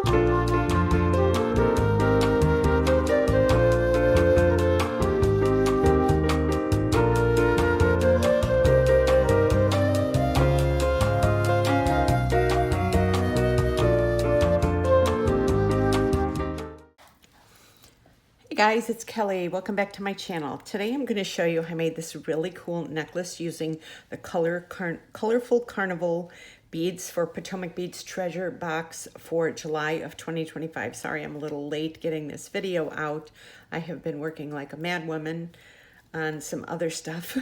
Hey guys, it's Kelly. Welcome back to my channel. Today I'm going to show you how I made this really cool necklace using the colorful Carnival beads for Potomac Beads treasure box for July of 2025. Sorry, I'm a little late getting this video out. I have been working like a mad woman on some other stuff.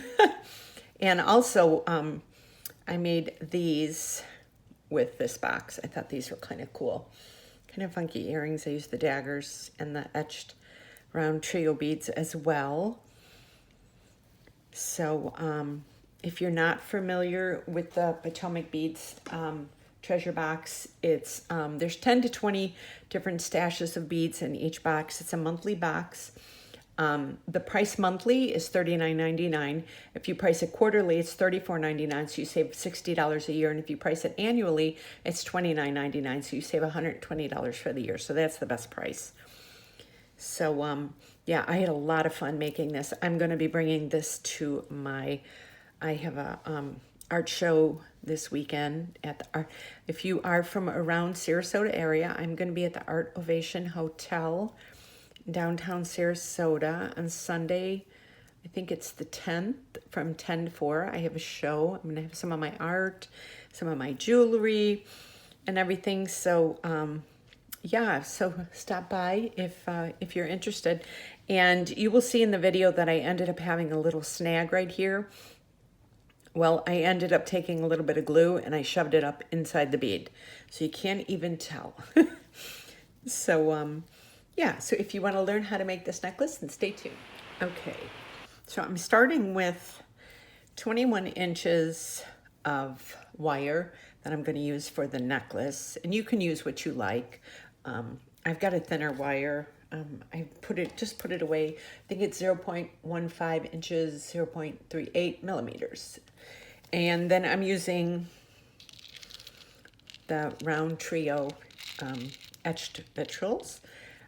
And also, I made these with this box. I thought these were kind of cool. Kind of funky earrings. I used the daggers and the etched round trio beads as well. So if you're not familiar with the Potomac Beads treasure box, it's there's 10 to 20 different stashes of beads in each box. It's a monthly box. The price monthly is $39.99. If you price it quarterly, it's $34.99, so you save $60 a year. And if you price it annually, it's $29.99, so you save $120 for the year. So that's the best price. So, yeah, I had a lot of fun making this. I'm going to be bringing this to I have a art show this weekend at the art. If you are from around Sarasota area, I'm going to be at the Art Ovation Hotel, downtown Sarasota on Sunday. I think it's the 10th from 10 to 4. I have a show. I'm going to have some of my art, some of my jewelry and everything. So, yeah, so stop by if you're interested. And you will see in the video that I ended up having a little snag right here. Well, I ended up taking a little bit of glue and I shoved it up inside the bead. So you can't even tell. So, yeah, so if you want to learn how to make this necklace, then stay tuned. Okay, so I'm starting with 21 inches of wire that I'm going to use for the necklace. And you can use what you like. I've got a thinner wire. I just put it away. I think it's 0.15 inches, 0.38 millimeters. And then I'm using the round trio etched vitrals.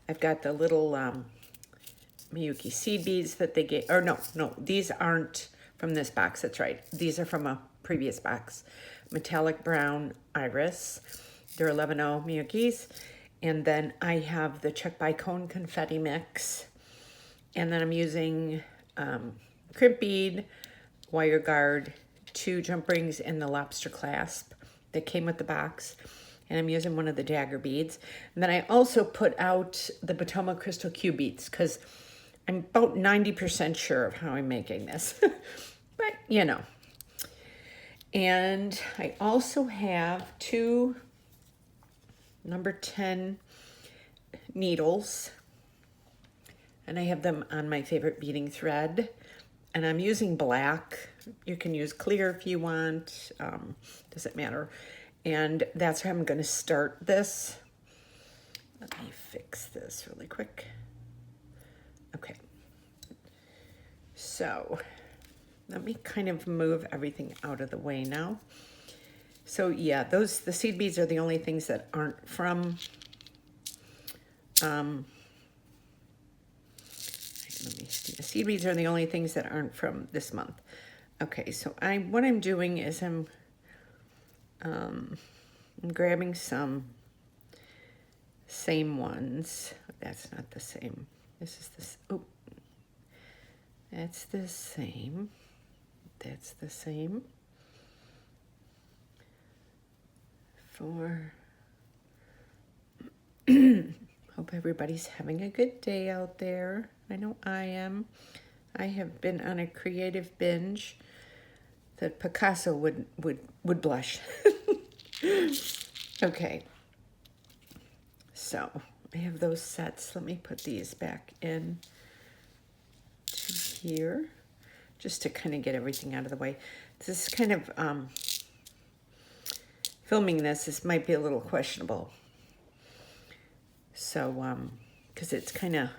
I've got the little Miyuki seed beads that they gave, or no, these aren't from this box, that's right. These are from a previous box. Metallic brown iris. They're 11.0 Miyukis. And then I have the Czech bicone confetti mix. And then I'm using crimp bead, wire guard, 2 jump rings, and the lobster clasp that came with the box. And I'm using one of the dagger beads. And then I also put out the Potomac crystal cube beads because I'm about 90% sure of how I'm making this. But, you know. And I also have 2 number 10 needles, and I have them on my favorite beading thread, and I'm using black. You can use clear if you want, doesn't matter. And that's how I'm going to start this. Let me fix this really quick. Okay, so let me kind of move everything out of the way now. So yeah, the seed beads are the only things that aren't from, let me see, the seed beads are the only things that aren't from this month. Okay, so what I'm doing is I'm grabbing some same ones. That's not the same. This is this, oh, that's the same. That's the same. Hope everybody's having a good day out there. I know I am. I have been on a creative binge that Picasso would blush. Okay, so I have those sets. Let me put these back in to here just to kind of get everything out of the way. This is kind of filming this might be a little questionable. So, because it's kind of,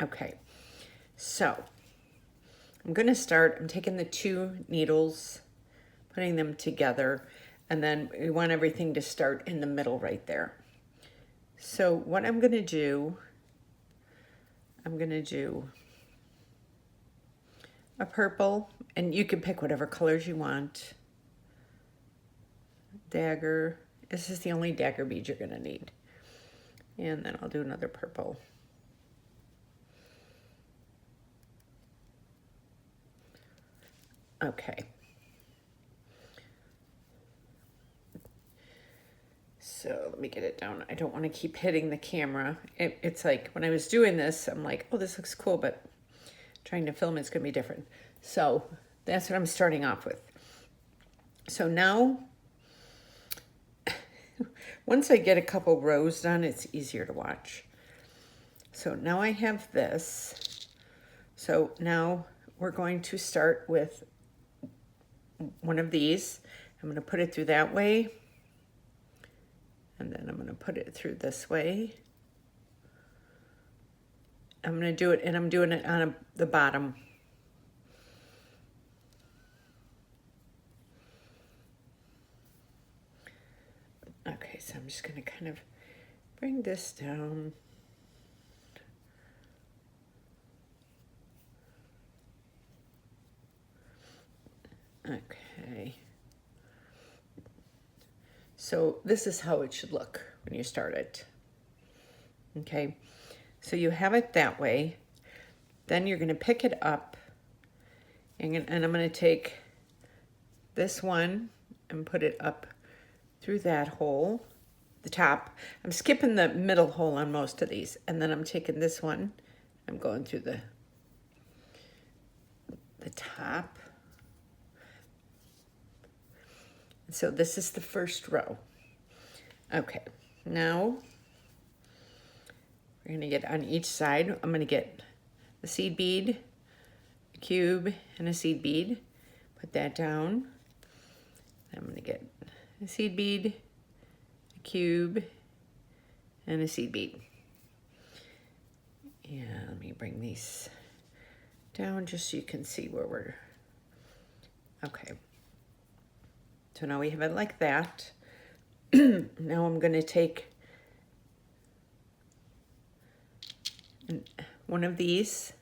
okay. So, I'm going to start, I'm taking the 2 needles, putting them together, And then we want everything to start in the middle right there. So what I'm gonna do, I'm gonna do a purple, and you can pick whatever colors you want. Dagger, this is the only dagger bead you're gonna need. And then I'll do another purple. Okay. So let me get it down. I don't want to keep hitting the camera. It's like when I was doing this, I'm like, oh, this looks cool, but trying to film it's going to be different. So that's what I'm starting off with. So now, once I get a couple rows done, it's easier to watch. So now I have this. So now we're going to start with one of these. I'm going to put it through that way. And then I'm going to put it through this way. I'm going to do it, and I'm doing it on the bottom. Okay, so I'm just going to kind of bring this down. Okay. So this is how it should look when you start it. Okay, so you have it that way. Then you're going to pick it up, and I'm going to take this one and put it up through that hole, the top. I'm skipping the middle hole on most of these, and then I'm taking this one. I'm going through the top. So this is the first row. Okay, now we're gonna get on each side. I'm gonna get a seed bead, a cube, and a seed bead. Put that down. I'm gonna get a seed bead, a cube, and a seed bead. Yeah, let me bring these down just so you can see where we're, okay. So now we have it like that. Now I'm going to take one of these.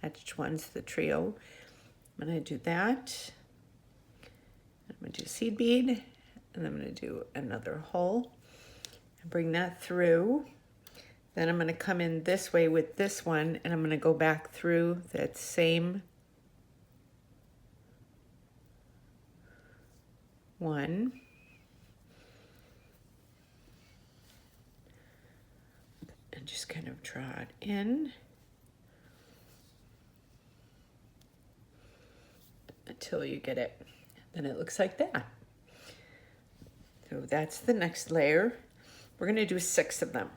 Each one's the trio. I'm going to do that. I'm going to do seed bead, and I'm going to do another hole. And bring that through. Then I'm going to come in this way with this one, and I'm going to go back through that same one. And just kind of draw it in until you get it. Then it looks like that. So that's the next layer. We're going to do 6 of them.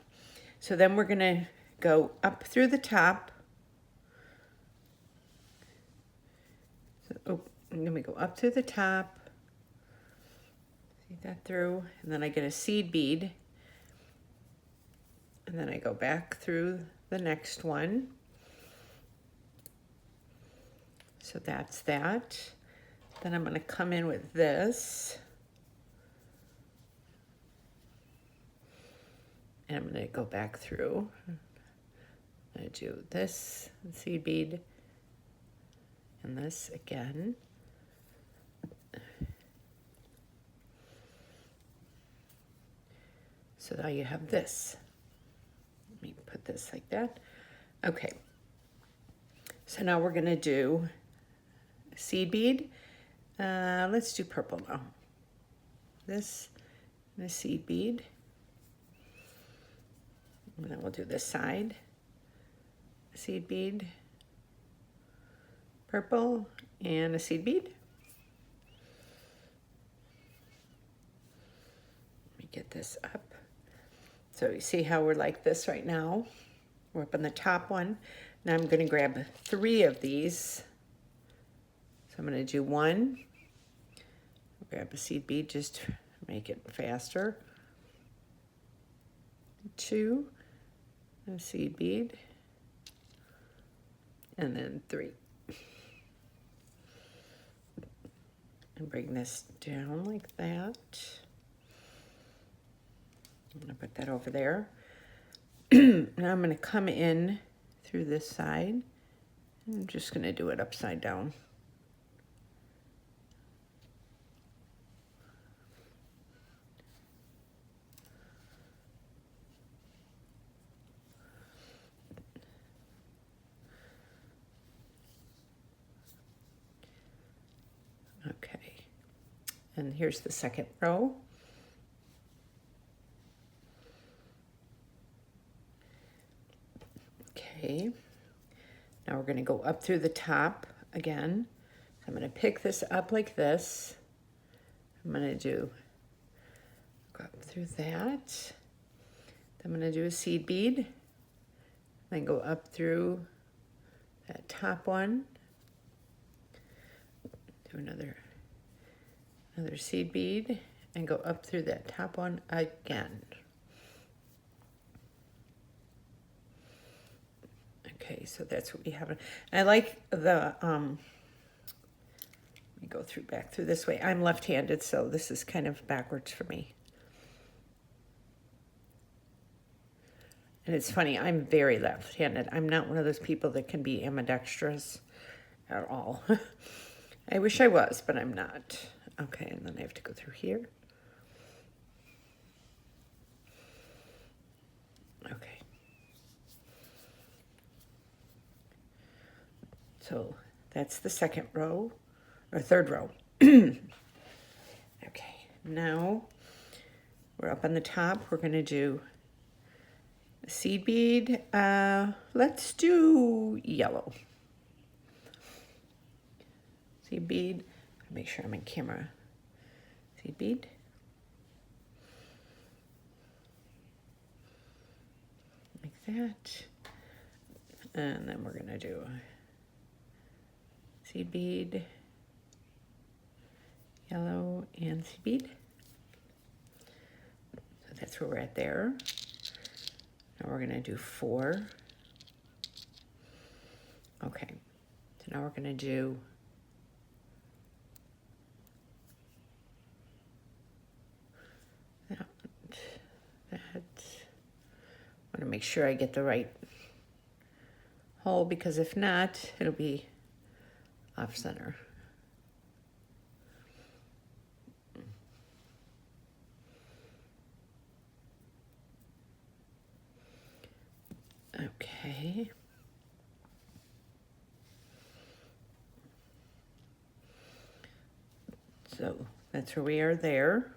So then we're going to go up through the top. So, and then we go up through the top. See that through, and then I get a seed bead, and then I go back through the next one. So that's that. Then I'm going to come in with this, and I'm going to go back through. I'm going to do this seed bead and this again. So now you have this. Let me put this like that. Okay. So now we're going to do a seed bead. Let's do purple now. This and a seed bead. And then we'll do this side. Seed bead. Purple and a seed bead. Let me get this up. So you see how we're like this right now? We're up on the top one. Now I'm going to grab 3 of these. So I'm going to do 1. Grab a seed bead just to make it faster. 2. A seed bead. And then 3. and bring this down like that. I'm gonna put that over there. Now I'm gonna come in through this side. I'm just gonna do it upside down. Okay, and here's the second row. Okay, now we're going to go up through the top again. So I'm going to pick this up like this. I'm going to go up through that. I'm going to do a seed bead. Then go up through that top one. Do another seed bead and go up through that top one again. Okay, so that's what we have. And I like the, let me go back through this way. I'm left-handed, so this is kind of backwards for me. And it's funny, I'm very left-handed. I'm not one of those people that can be ambidextrous at all. I wish I was, but I'm not. Okay, and then I have to go through here. Okay. So that's the second row, or third row. Okay, now we're up on the top. We're going to do a seed bead. Let's do yellow. Seed bead. Make sure I'm in camera. Seed bead. Like that. And then we're going to do a seed bead, yellow, and seed bead. So that's where we're at there. Now we're going to do 4. Okay. So now we're going to do that. I want to make sure I get the right hole, because if not, it'll be off center. Okay. So that's where we are there.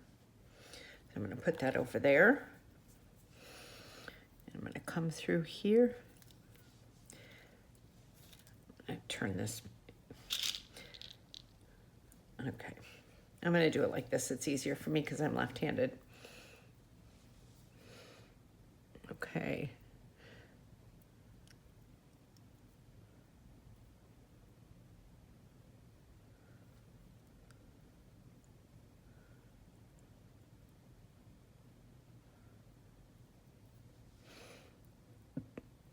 So I'm going to put that over there. And I'm going to come through here. I turn this. Okay. I'm going to do it like this. It's easier for me because I'm left-handed. Okay.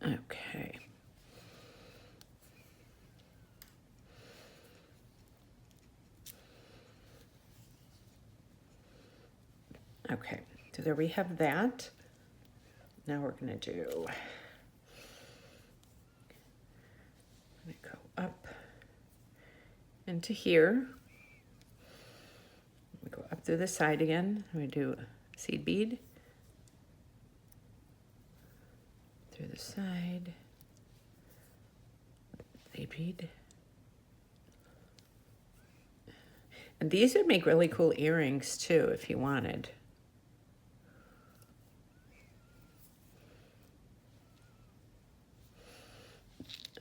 Okay. Okay, so there we have that. Now we're going to do, I'm going to go up into here. We go up through the side again. We do a seed bead through the side, seed bead. And these would make really cool earrings too if you wanted.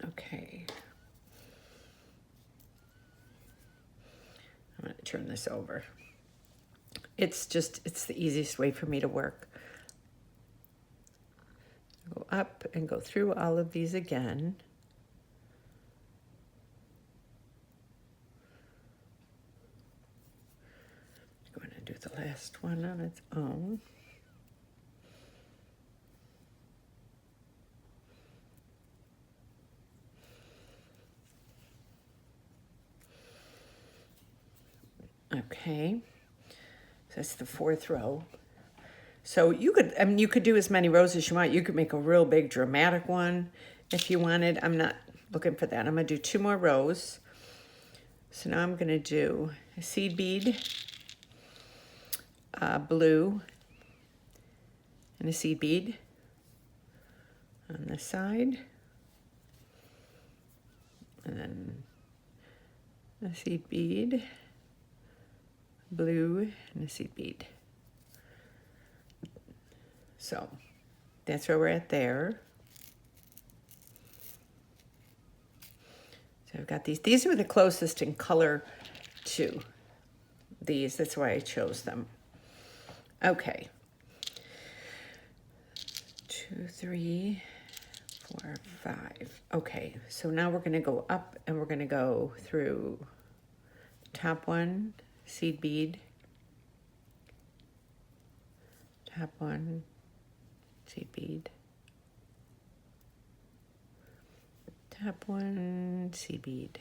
Okay. I'm going to turn this over. It's the easiest way for me to work. Go up and go through all of these again. I'm going to do the last one on its own. Okay, so that's the 4th row. So you could, I mean, you could do as many rows as you want. You could make a real big dramatic one if you wanted. I'm not looking for that. I'm gonna do 2 more rows. So now I'm gonna do a seed bead, blue, and a seed bead on this side, and then a seed bead, blue, and a seed bead. So that's where we're at there. So I've got these. These are the closest in color to these. That's why I chose them. Okay. 2, 3, 4, 5. Okay, so now we're going to go up and we're going to go through top one, seed bead, top one, seed bead, top one, seed bead.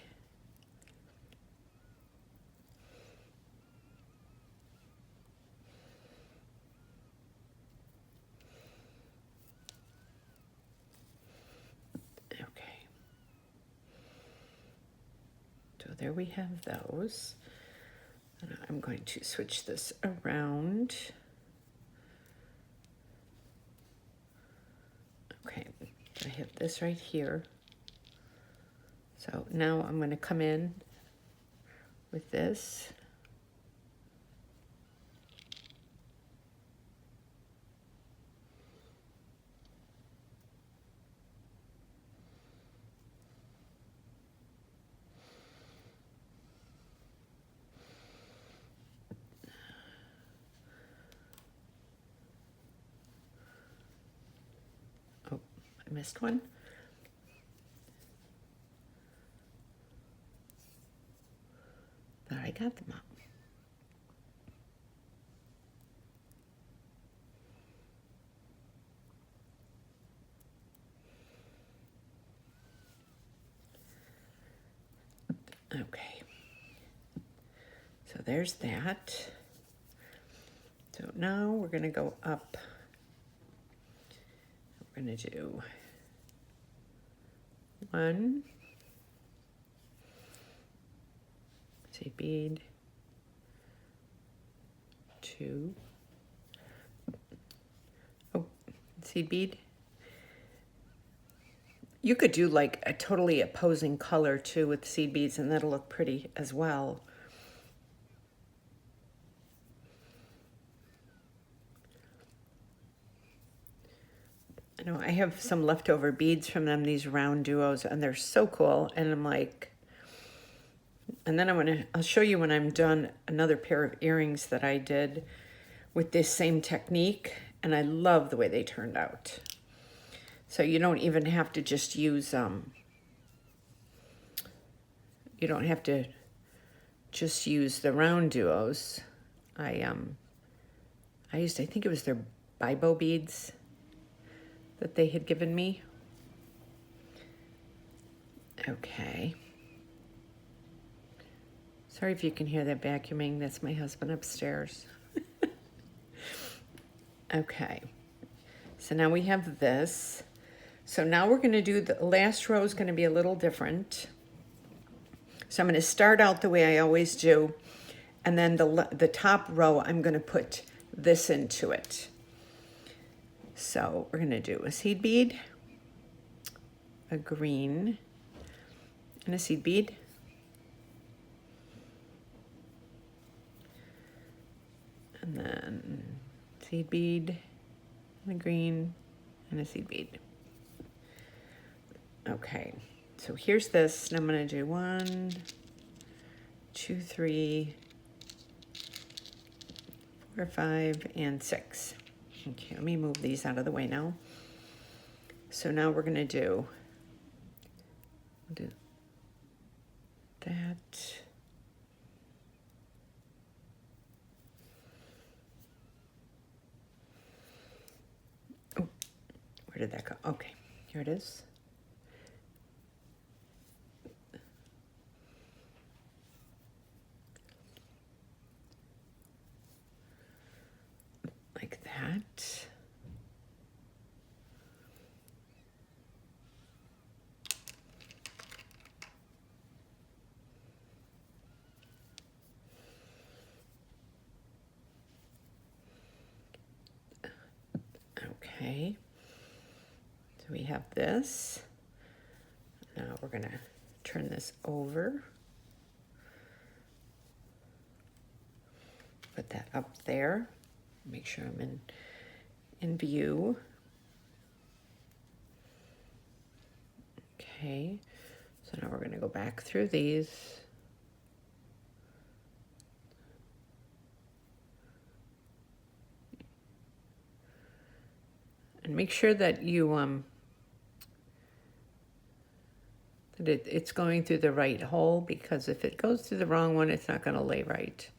Okay. So there we have those. And I'm going to switch this around. Okay, I have this right here. So now I'm going to come in with this. Oh, I missed one. But I got them up. Okay. So there's that. So now we're going to go up. We're going to do 1 seed bead, 2, oh, seed bead. You could do like a totally opposing color too with seed beads, and that'll look pretty as well. I know I have some leftover beads from them, these round duos, and they're so cool. And I'm like, and then I'll show you when I'm done another pair of earrings that I did with this same technique, and I love the way they turned out. So you don't even have to just use, you don't have to just use the round duos. I used, I think it was their Bibo beads that they had given me. Okay. Sorry if you can hear that vacuuming. That's my husband upstairs. Okay. So now we have this. So now we're going to do, the last row is going to be a little different. So I'm going to start out the way I always do. And then the top row, I'm going to put this into it. So we're going to do a seed bead, a green, and a seed bead. And then seed bead, and a green, and a seed bead. Okay, so here's this, and I'm going to do 1, 2, 3, 4, 5, and 6. Okay, let me move these out of the way now. So now we're going to do that. Oh, where did that go? Okay, here it is. Okay, so we have this. Now we're gonna turn this over. Put that up there. Make sure I'm in view. Okay, so now we're gonna go back through these. And make sure that you that it's going through the right hole, because if it goes through the wrong one, it's not going to lay right.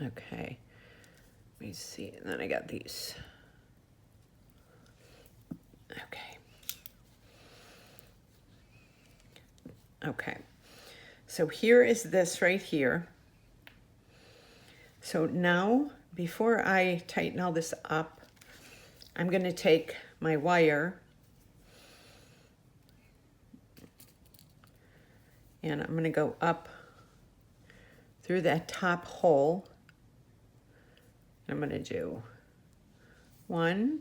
Okay, let me see, and then I got these. Okay. Okay, so here is this right here. So now, before I tighten all this up, I'm going to take my wire and I'm going to go up through that top hole. I'm going to do one,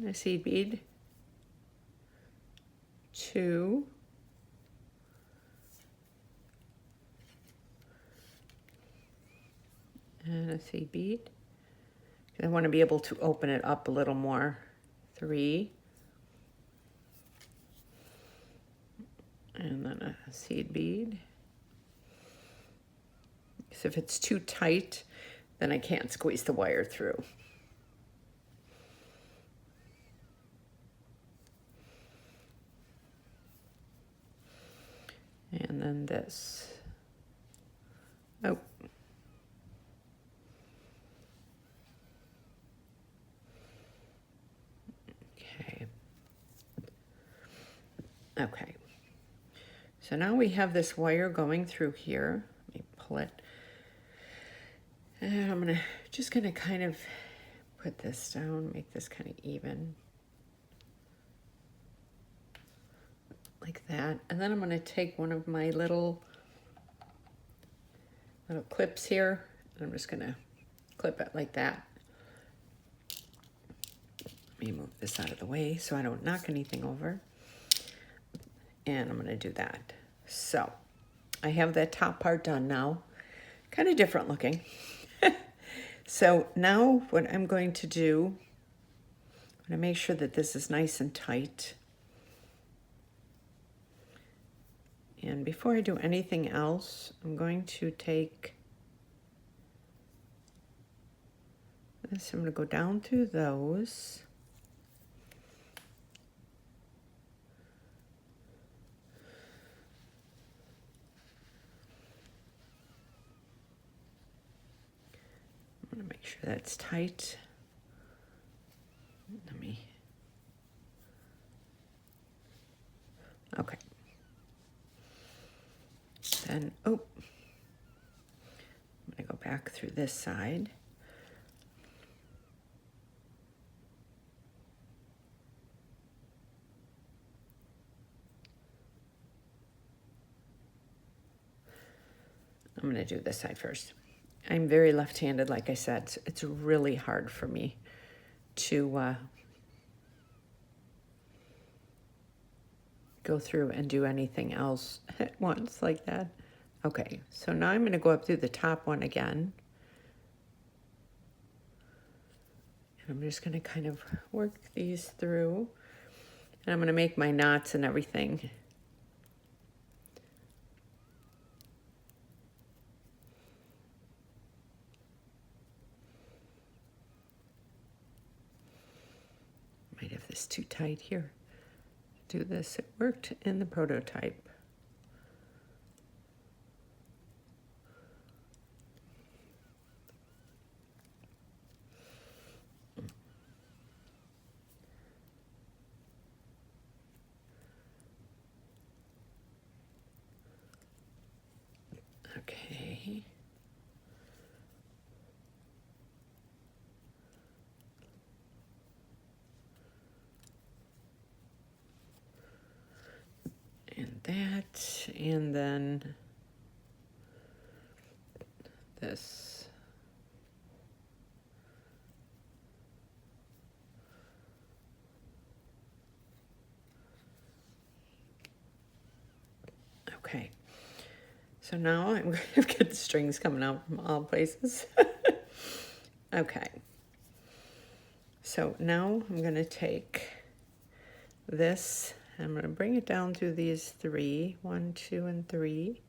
a seed bead, two, and a seed bead. I want to be able to open it up a little more. 3, and then a seed bead. So if it's too tight, then I can't squeeze the wire through. And then this. Oh. Okay. Okay. So now we have this wire going through here. Let me pull it. And I'm just gonna kind of put this down, make this kind of even. Like that. And then I'm gonna take one of my little clips here, and I'm just gonna clip it like that. Let me move this out of the way so I don't knock anything over. And I'm gonna do that. So I have that top part done now. Kind of different looking. So now what I'm going to do, I'm gonna make sure that this is nice and tight. And before I do anything else, I'm going to take this, I'm gonna go down through those. I'm gonna make sure that's tight. Let me, okay. Then, oh, I'm gonna go back through this side. I'm gonna do this side first. I'm very left-handed, like I said. So it's really hard for me to go through and do anything else at once like that. Okay, so now I'm going to go up through the top one again. And I'm just going to kind of work these through. And I'm going to make my knots and everything. Might have this too tight here. Do this. It worked in the prototype. Okay. And that, and then this. Okay, so now I'm going to get the strings coming out from all places. Okay, so now I'm going to take this, I'm going to bring it down through these 3, 1, 2, and 3.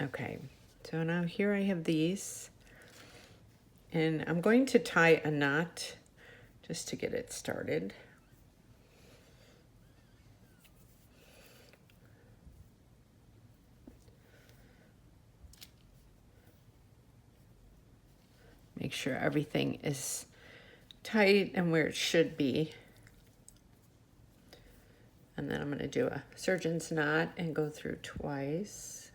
Okay, so now here I have these, and I'm going to tie a knot just to get it started. Make sure everything is tight and where it should be. And then I'm going to do a surgeon's knot and go through twice.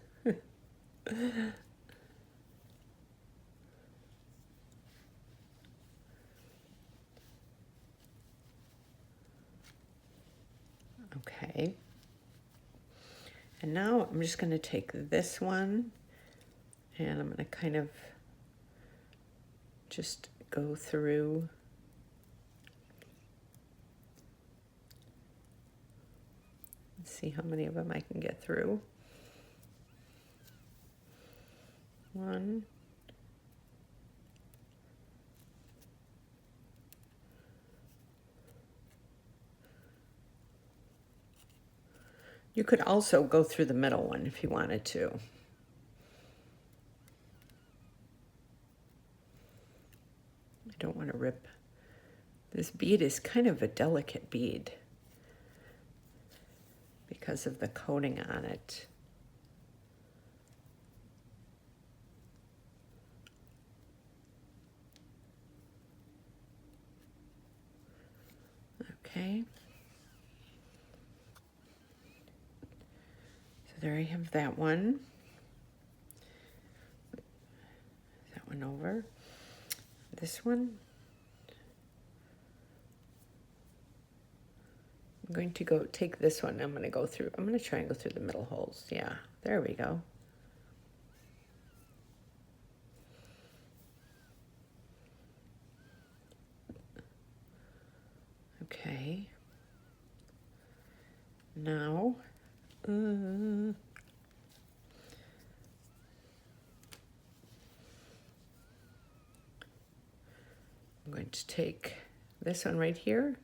Okay. And now I'm just going to take this one and I'm going to kind of just go through. Let's see how many of them I can get through. 1. You could also go through the middle one if you wanted to. I don't want to rip. This bead is kind of a delicate bead because of the coating on it. Okay. So there I have that one. That one over. This one. I'm going to go take this one. I'm going to go through. I'm going to try and go through the middle holes. Yeah, there we go. Okay. Now, I'm going to take this one right here,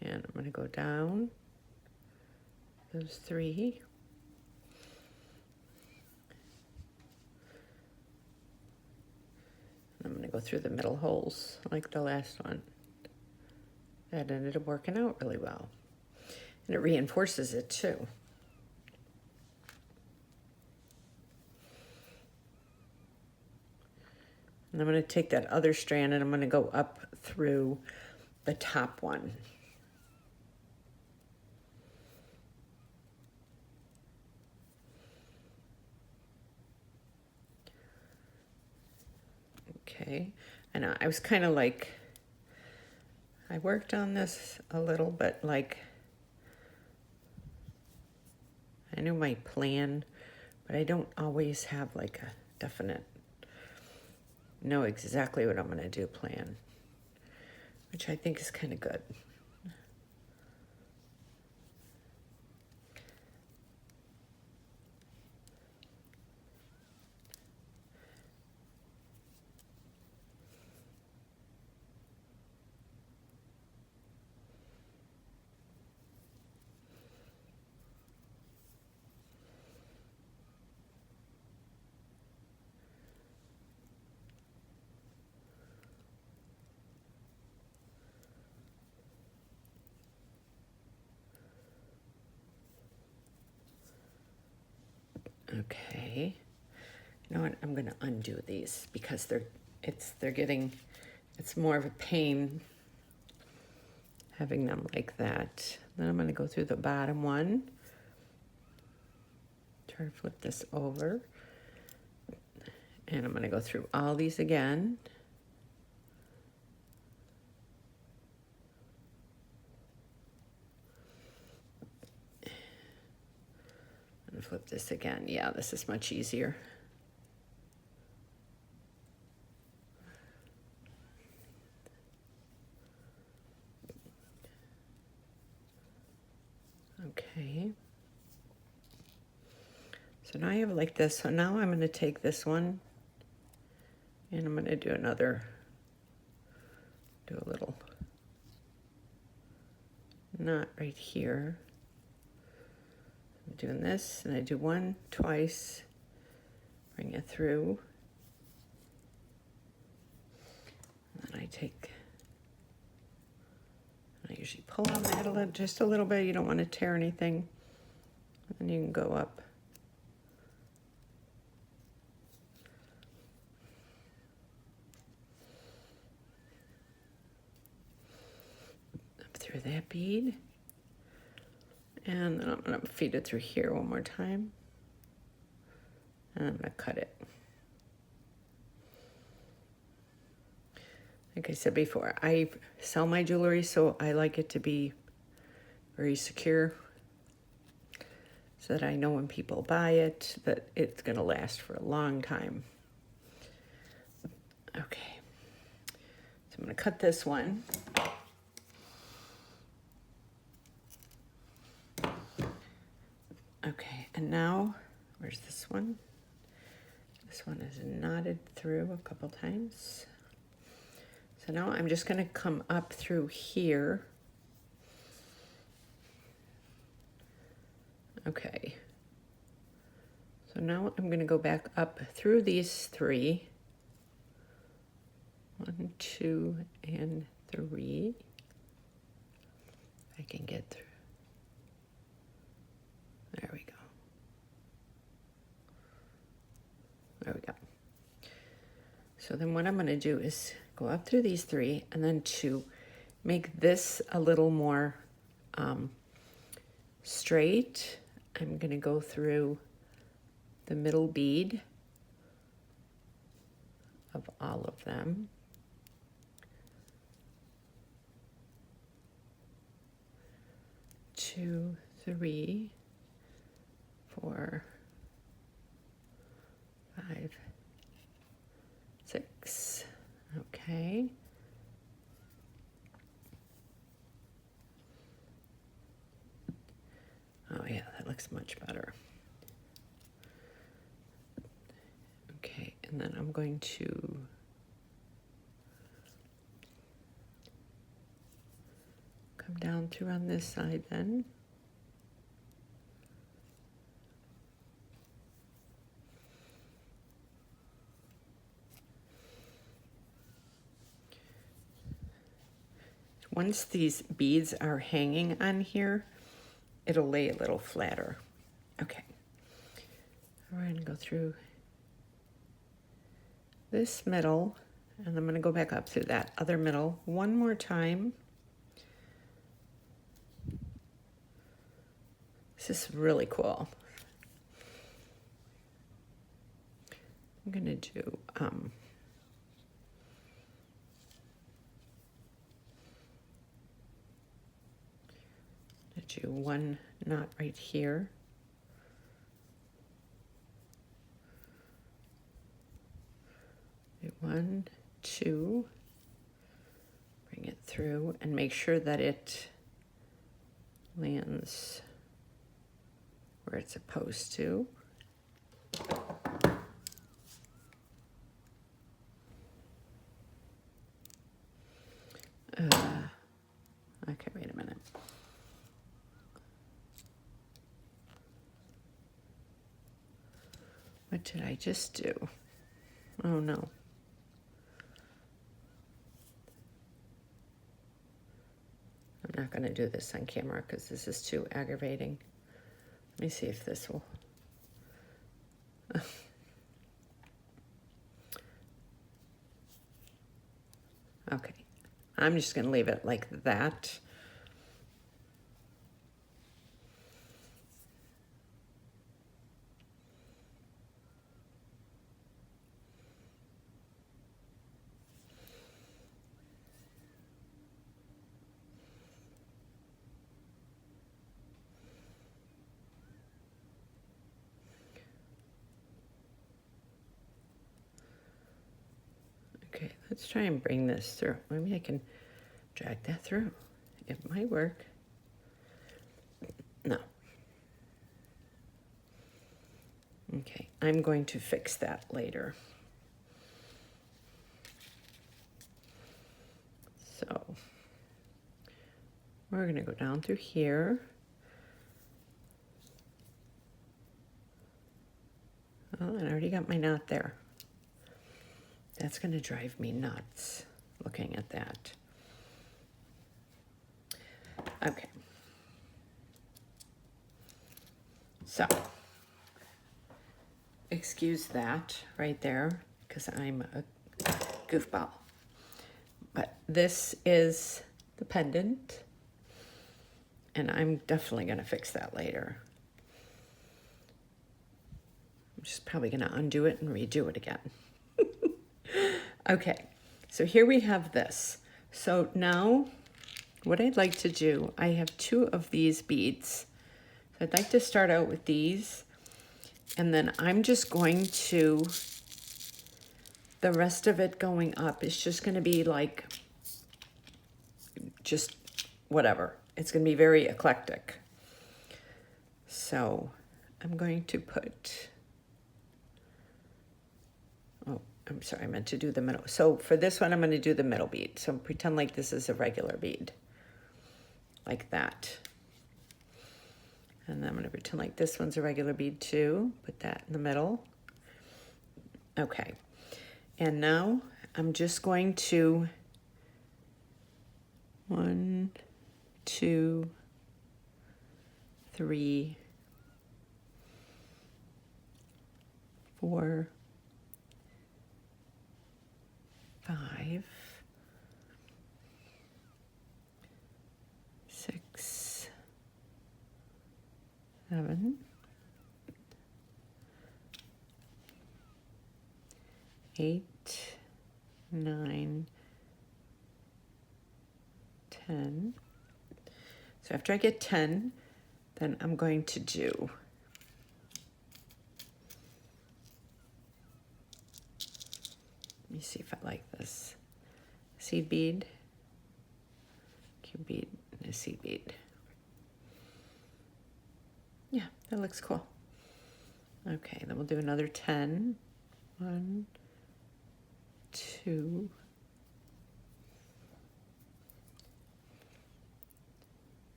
and I'm going to go down those 3. I'm going to go through the middle holes like the last one. That ended up working out really well. And it reinforces it too. And I'm going to take that other strand and I'm going to go up through the top one. Okay, and I was kind of like, I worked on this a little bit, like, I knew my plan, but I don't always have like a definite, know exactly what I'm going to do plan, which I think is kind of good. Okay, you know what, I'm going to undo these because they're getting, it's more of a pain having them like that. Then I'm going to go through the bottom one, try to flip this over, and I'm going to go through all these again. flip this again. Yeah, this is much easier. Okay. So now I have like this. So now I'm going to take this one and I'm going to do do a little knot right here. I'm doing this and I do one twice, bring it through. And then I usually pull on that just a little bit. You don't want to tear anything. And then you can go up. Through that bead, and then I'm going to feed it through here one more time, and I'm going to cut it. Like I said before, I sell my jewelry, so I like it to be very secure so that I know when people buy it that it's going to last for a long time. Okay, so I'm going to cut this one. Okay, and now, where's this one? This one is knotted through a couple times. So now I'm just going to come up through here. Okay. So now I'm going to go back up through these three. 1, 2, and 3. I can get through. There we go. There we go. So then what I'm going to do is go up through these 3, and then to make this a little more straight, I'm going to go through the middle bead of all of them. Two, 3, 4, 5, 6. Okay. Oh yeah, that looks much better. Okay, and then I'm going to come down through on this side then. Once these beads are hanging on here, it'll lay a little flatter. Okay. We're going to go through this middle, and I'm going to go back up through that other middle one more time. This is really cool. I'm going to do one knot right here. Do 1, 2, bring it through and make sure that it lands where it's supposed to. Okay, wait a minute. What did I just do? Oh no. I'm not going to do this on camera because this is too aggravating. Let me see if this will. Okay. I'm just going to leave it like that. Let's try and bring this through. Maybe I can drag that through. It might work. No. Okay, I'm going to fix that later. So we're going to go down through here. Oh, and I already got my knot there. That's going to drive me nuts looking at that. Okay. So, excuse that right there because I'm a goofball. But this is the pendant, and I'm definitely going to fix that later. I'm just probably going to undo it and redo it again. Okay, so here we have this. So now what I'd like to do, I have 2 of these beads. So I'd like to start out with these, and then I'm just going to, the rest of it going up is just going to be like, just whatever. It's going to be very eclectic. So I'm going to put, oh, I'm sorry, I meant to do the middle. So for this one, I'm going to do the middle bead. So pretend like this is a regular bead, like that. And then I'm going to pretend like this one's a regular bead too. Put that in the middle. Okay. And now I'm just going to 1, 2, 3, 4, 5, 6, 7, 8, 9, 10. So after I get 10, then I'm going to do let me see if I like this. Seed bead, cube bead, and a seed bead. Yeah, that looks cool. Okay, then we'll do another 10. 1, 2,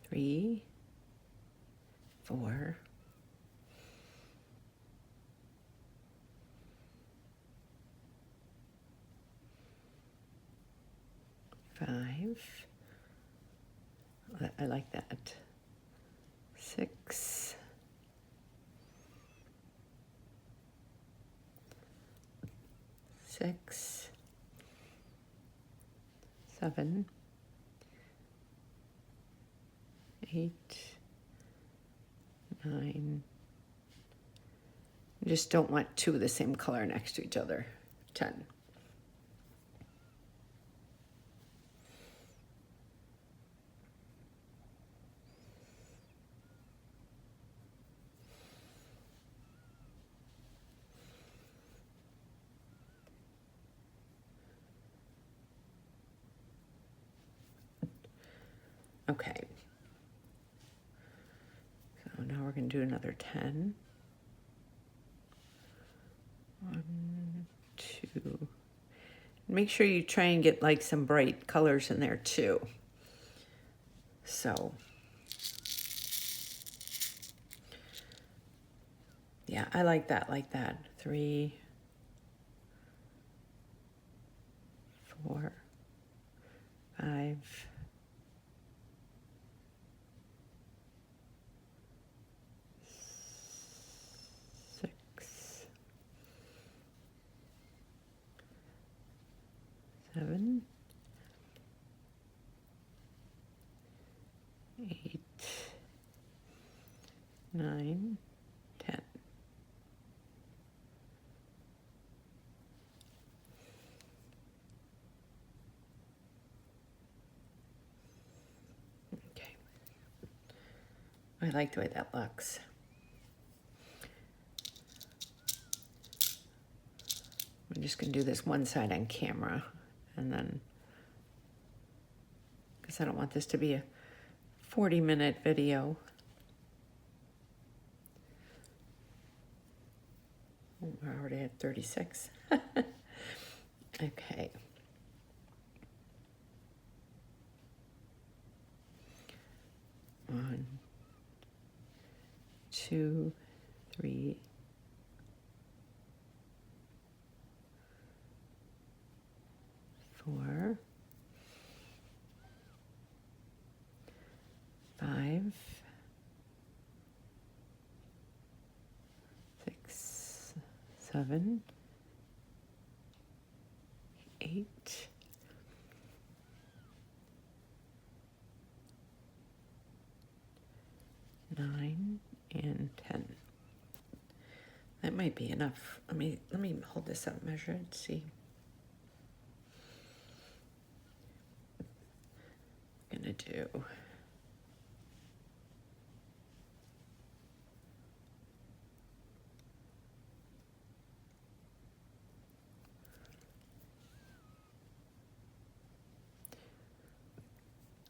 3, 4, 5. I like that. 6, 6, 7, 8, 9. I just don't want 2 of the same color next to each other. 10. Okay. So now we're going to do another 10. 1, 2. Make sure you try and get like some bright colors in there too. So, yeah, I like that, 3, 4, 5, 6, 7, 8, 9, 10. Okay. I like the way that looks. I'm I'm just going to do this one side on camera, and then, because I don't want this to be a 40-minute video. Oh, we're already at 36. Okay. One, two, three, four, 5, 6, 7, 8, 9, and 10. That might be enough. Let me hold this up, measure it, see. I'm gonna do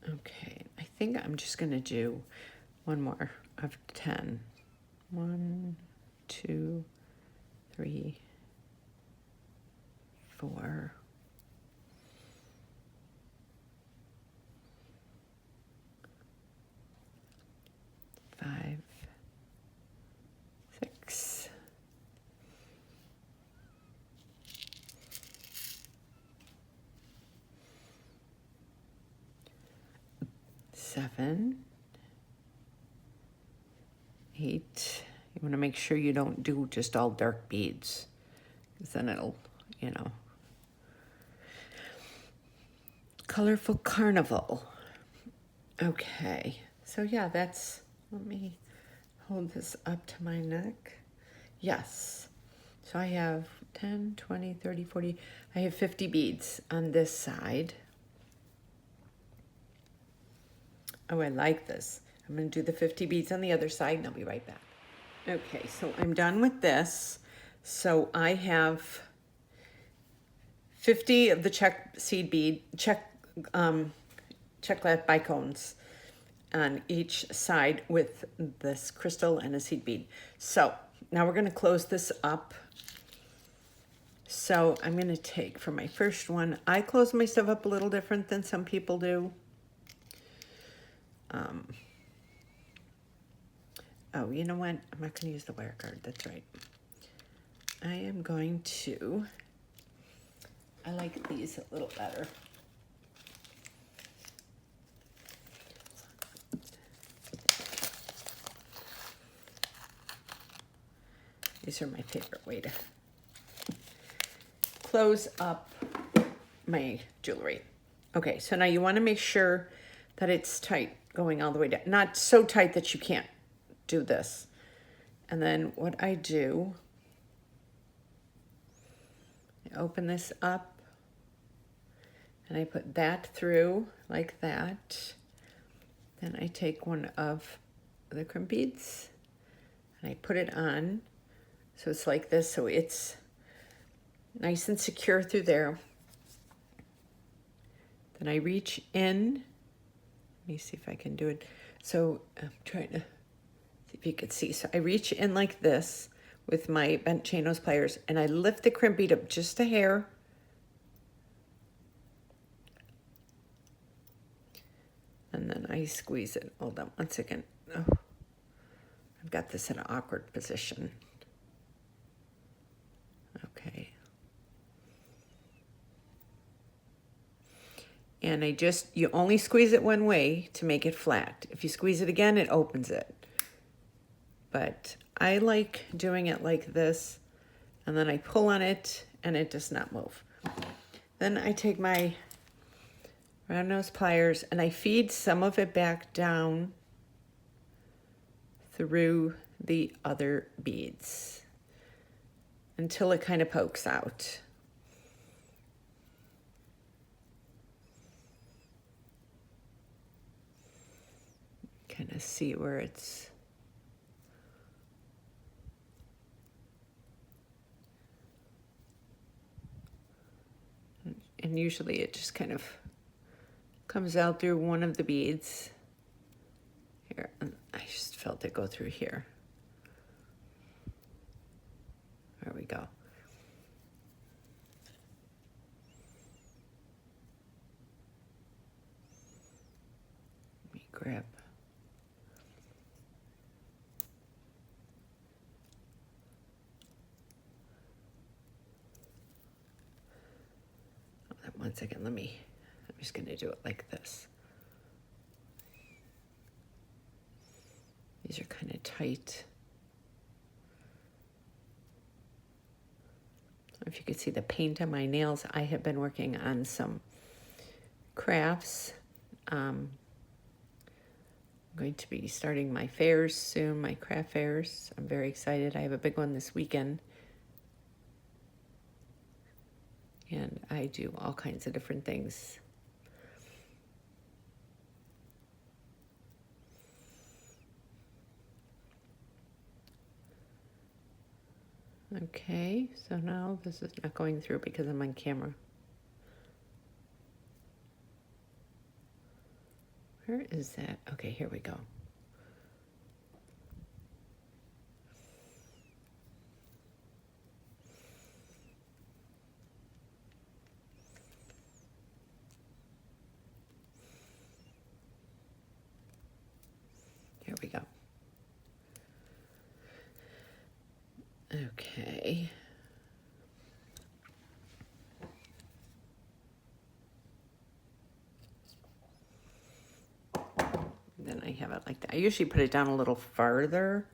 okay, I think I'm just gonna do one more of 10. 1, 2, 3, 4, 5, 6, 7, 8. You want to make sure you don't do just all dark beads, because then it'll, you know. Colorful Carnival. Okay, so yeah, that's, let me hold this up to my neck. Yes, so I have 10, 20, 30, 40, I have 50 beads on this side. Oh, I like this. I'm going to do the 50 beads on the other side, and I'll be right back. Okay, so I'm done with this. So I have 50 of the Czech seed bead, Czech glass bicones on each side with this crystal and a seed bead. So now we're going to close this up. So I'm going to take, for my first one, I close my stuff up a little different than some people do. Oh, you know what? I'm not going to use the wire card. That's right. I am going to, I like these a little better. These are my favorite way to close up my jewelry. Okay, so now you want to make sure that it's tight going all the way down. Not so tight that you can't do this. And then what I do, I open this up and I put that through like that. Then I take one of the crimp beads and I put it on. So it's like this, so it's nice and secure through there. Then I reach in. Let me see if I can do it. So I'm trying to see if you could see. So I reach in like this with my bent chain nose pliers, and I lift the crimp bead up just a hair. And then I squeeze it. Hold on one second. Oh, I've got this in an awkward position. Okay. And you only squeeze it one way to make it flat. If you squeeze it again, it opens it. But I like doing it like this, and then I pull on it and it does not move. Then I take my round nose pliers and I feed some of it back down through the other beads until it kind of pokes out. Kind of see where it's and usually it just kind of comes out through one of the beads. Here, and I just felt it go through here. There we go. Let me grab. One second, I'm just going to do it like this. These are kind of tight. If you could see the paint on my nails, I have been working on some crafts. I'm going to be starting my fairs soon, my craft fairs. I'm very excited. I have a big one this weekend. And I do all kinds of different things. Okay, so now this is not going through because I'm on camera. Where is that? Okay, here we go. Here we go. Okay. Then I have it like that. I usually put it down a little farther.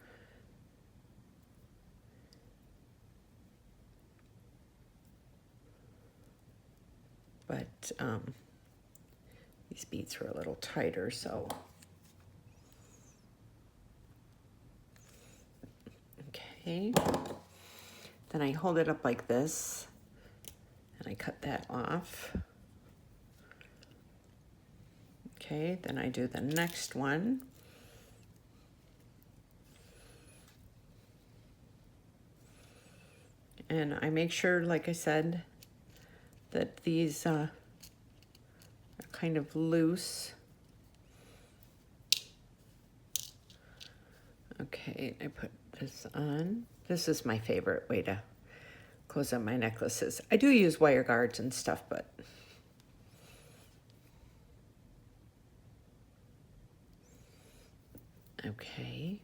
But these beads were a little tighter, so. Okay. Then I hold it up like this, and I cut that off. Okay, then I do the next one. And I make sure, like I said, that these are kind of loose. Okay, I put this on. This is my favorite way to close on my necklaces. I do use wire guards and stuff, but okay.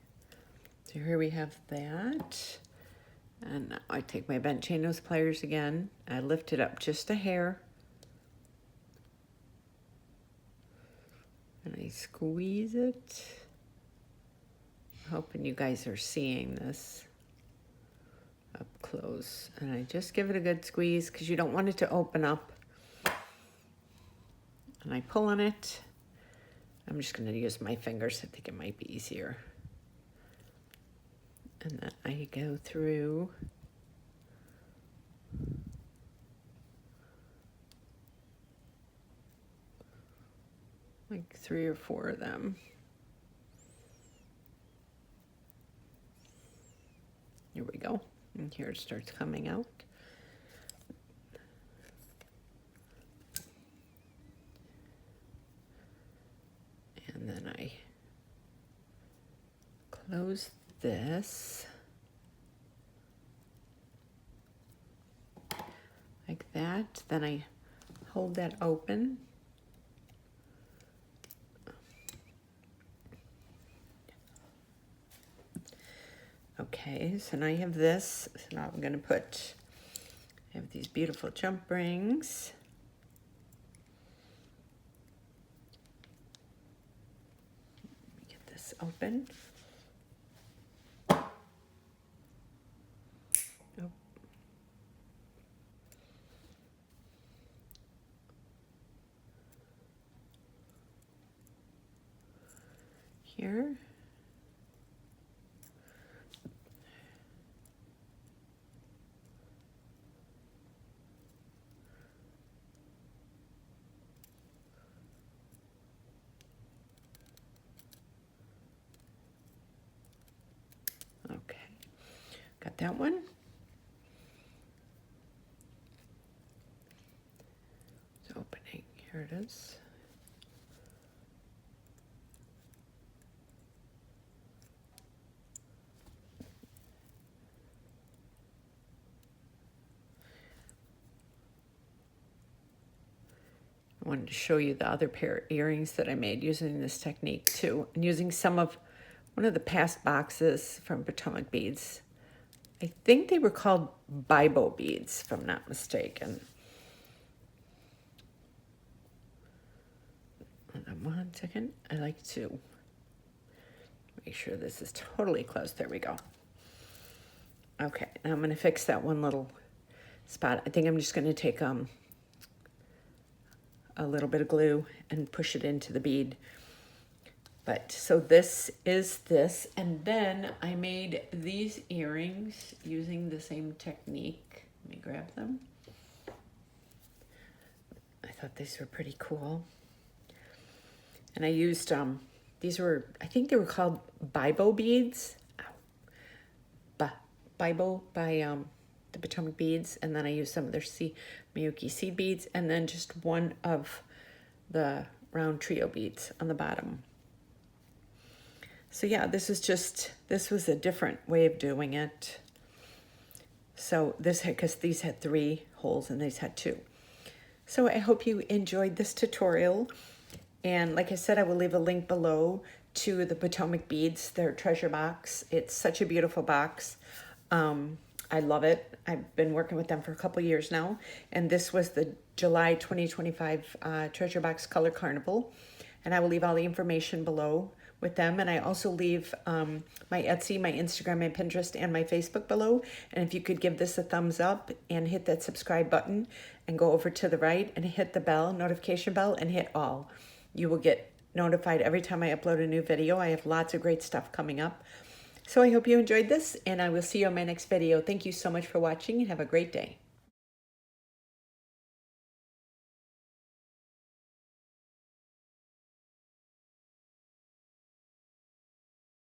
So here we have that. And now I take my bent chain nose pliers again. I lift it up just a hair. And I squeeze it. Hoping you guys are seeing this up close. And I just give it a good squeeze because you don't want it to open up. And I pull on it. I'm just going to use my fingers. I think it might be easier. And then I go through like 3 or 4 of them. Here we go. And here it starts coming out. And then I close this like that. Then I hold that open. Okay, so now I have this. So now I'm going to I have these beautiful jump rings. Let me get this open. Oh. Here. Okay, got that one. Oops. I wanted to show you the other pair of earrings that I made using this technique too, and using one of the past boxes from Potomac beads. I think they were called Bibo beads, if I'm not mistaken. Hold on 1 second. I like to make sure this is totally closed. There we go. Okay, now I'm going to fix that one little spot. I think I'm just going to take a little bit of glue and push it into the bead. But so this is this, and then I made these earrings using the same technique. Let me grab them. I thought these were pretty cool. And I used, these were, I think they were called Bibo beads. Bibo by the Potomac beads. And then I used some of their Miyuki seed beads, and then just one of the round trio beads on the bottom. So yeah, this was a different way of doing it. So because these had 3 holes and these had 2. So I hope you enjoyed this tutorial. And like I said, I will leave a link below to the Potomac beads, their treasure box. It's such a beautiful box. I love it. I've been working with them for a couple years now. And this was the July 2025 Treasure Box Color Carnival. And I will leave all the information below with them. And I also leave my Etsy, my Instagram, my Pinterest, and my Facebook below. And if you could give this a thumbs up and hit that subscribe button and go over to the right and hit the bell, notification bell, and hit all. You will get notified every time I upload a new video. I have lots of great stuff coming up. So I hope you enjoyed this, and I will see you on my next video. Thank you so much for watching, and have a great day.